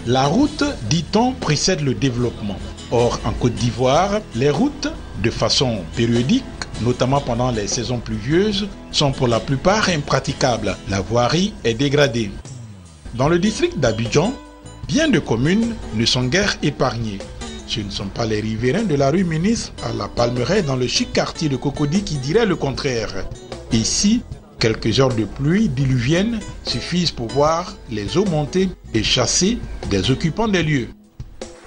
La route, dit-on, précède le développement. Or, en Côte d'Ivoire, les routes, de façon périodique, notamment pendant les saisons pluvieuses, sont pour la plupart impraticables. La voirie est dégradée. Dans le district d'Abidjan, bien de communes ne sont guère épargnées. Ce ne sont pas les riverains de la rue Ministre à la Palmeraie dans le chic quartier de Cocody qui diraient le contraire. Ici, quelques heures de pluie diluvienne suffisent pour voir les eaux monter et chasser des occupants des lieux.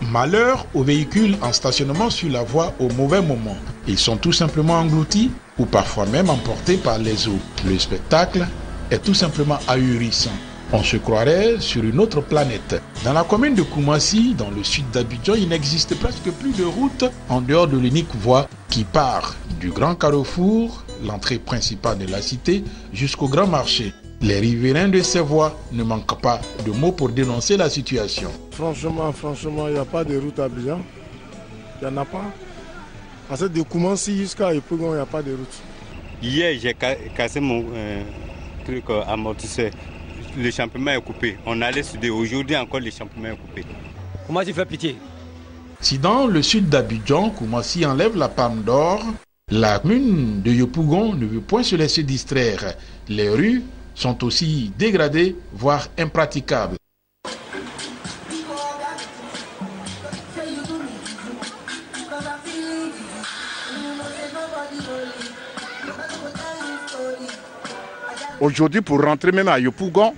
Malheur aux véhicules en stationnement sur la voie au mauvais moment. Ils sont tout simplement engloutis ou parfois même emportés par les eaux. Le spectacle est tout simplement ahurissant. On se croirait sur une autre planète. Dans la commune de Koumassi, dans le sud d'Abidjan, il n'existe presque plus de route en dehors de l'unique voie qui part du grand carrefour, l'entrée principale de la cité, jusqu'au grand marché. Les riverains de ces voies ne manquent pas de mots pour dénoncer la situation. Franchement, il n'y a pas de route à Abidjan. Il n'y en a pas. Parce que de Koumassi jusqu'à Yopougon, il n'y a pas de route. Hier, j'ai cassé mon truc amortisseur. Le champignon est coupé. On allait souder. Aujourd'hui encore, le champignon est coupé. Koumassi fait pitié. Si dans le sud d'Abidjan, Koumassi enlève la palme d'or, la commune de Yopougon ne veut point se laisser distraire. Les rues sont aussi dégradées, voire impraticables. Aujourd'hui, pour rentrer même à Yopougon,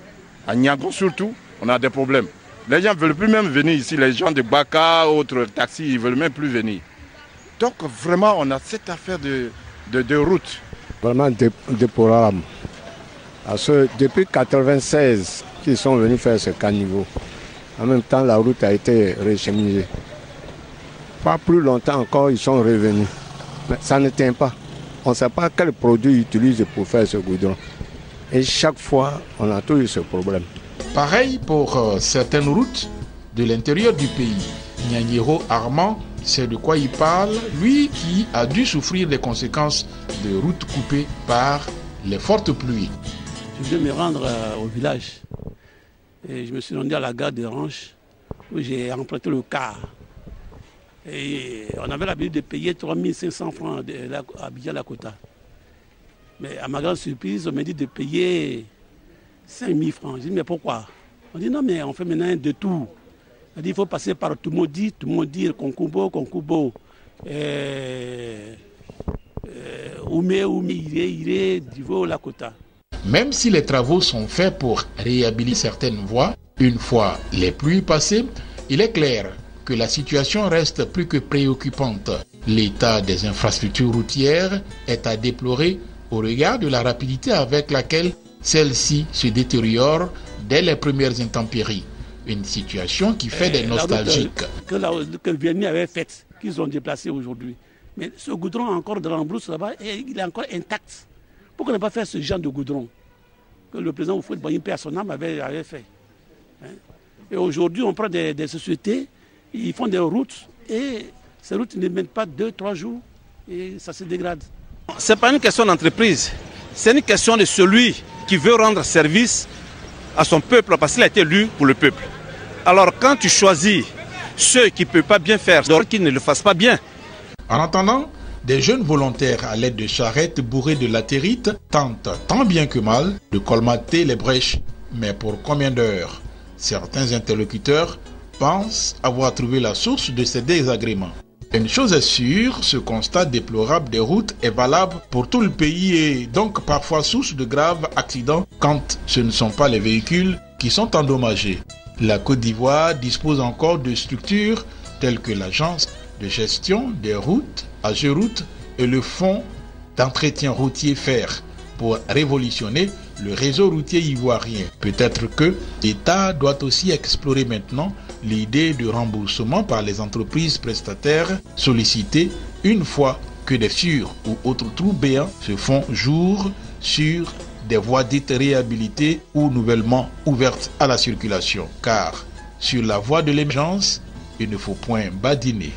à Niagon surtout, on a des problèmes. Les gens ne veulent plus même venir ici. Les gens de Baka, autres taxis, ils ne veulent même plus venir. Donc vraiment, on a cette affaire de route. Vraiment déplorable. Parce que depuis 1996 qu'ils sont venus faire ce caniveau, en même temps la route a été recheminée. Pas plus longtemps encore, ils sont revenus. Mais ça ne tient pas. On ne sait pas quel produit ils utilisent pour faire ce goudron. Et chaque fois, on a toujours ce problème. Pareil pour certaines routes de l'intérieur du pays. Nyanyero Armand sait de quoi il parle, lui qui a dû souffrir des conséquences de routes coupées par les fortes pluies. Je devais me rendre au village et je me suis rendu à la gare de Ranches où j'ai emprunté le car. Et on avait l'habitude de payer 3500 francs à Abidjan-Lakota. Mais à ma grande surprise, on m'a dit de payer 5000 francs. J'ai dit, mais pourquoi? On dit, non, mais on fait maintenant un détour. On dit, il faut passer par Toumoudi, Konkubo, Oumé, Iré, Divo, Lakota. Même si les travaux sont faits pour réhabiliter certaines voies, une fois les pluies passées, il est clair que la situation reste plus que préoccupante. L'état des infrastructures routières est à déplorer au regard de la rapidité avec laquelle celle-ci se détériore dès les premières intempéries. Une situation qui fait des nostalgiques. Que Vianney avait faite, qu'ils ont déplacé aujourd'hui. Mais ce goudron encore dans l'embrousse là-bas, il est encore intact. Pourquoi ne pas faire ce genre de goudron que le président Houphouët-Boigny Père son âme avait fait? Et aujourd'hui, on prend des sociétés, ils font des routes et ces routes ne mettent pas 2-3 jours et ça se dégrade. Ce n'est pas une question d'entreprise, c'est une question de celui qui veut rendre service à son peuple parce qu'il a été élu pour le peuple. Alors quand tu choisis ceux qui ne peuvent pas bien faire, alors qu'ils ne le fassent pas bien. En attendant, des jeunes volontaires à l'aide de charrettes bourrées de latérite tentent tant bien que mal de colmater les brèches. Mais pour combien d'heures? Certains interlocuteurs pensent avoir trouvé la source de ces désagréments. Une chose est sûre, ce constat déplorable des routes est valable pour tout le pays et donc parfois source de graves accidents quand ce ne sont pas les véhicules qui sont endommagés. La Côte d'Ivoire dispose encore de structures telles que l'agence de gestion des routes, AGEROUTE, et le fonds d'entretien routier FER pour révolutionner le réseau routier ivoirien. Peut-être que l'État doit aussi explorer maintenant l'idée de remboursement par les entreprises prestataires sollicitées une fois que des fissures ou autres trous béants se font jour sur des voies dites réhabilitées ou nouvellement ouvertes à la circulation. Car sur la voie de l'émergence, il ne faut point badiner.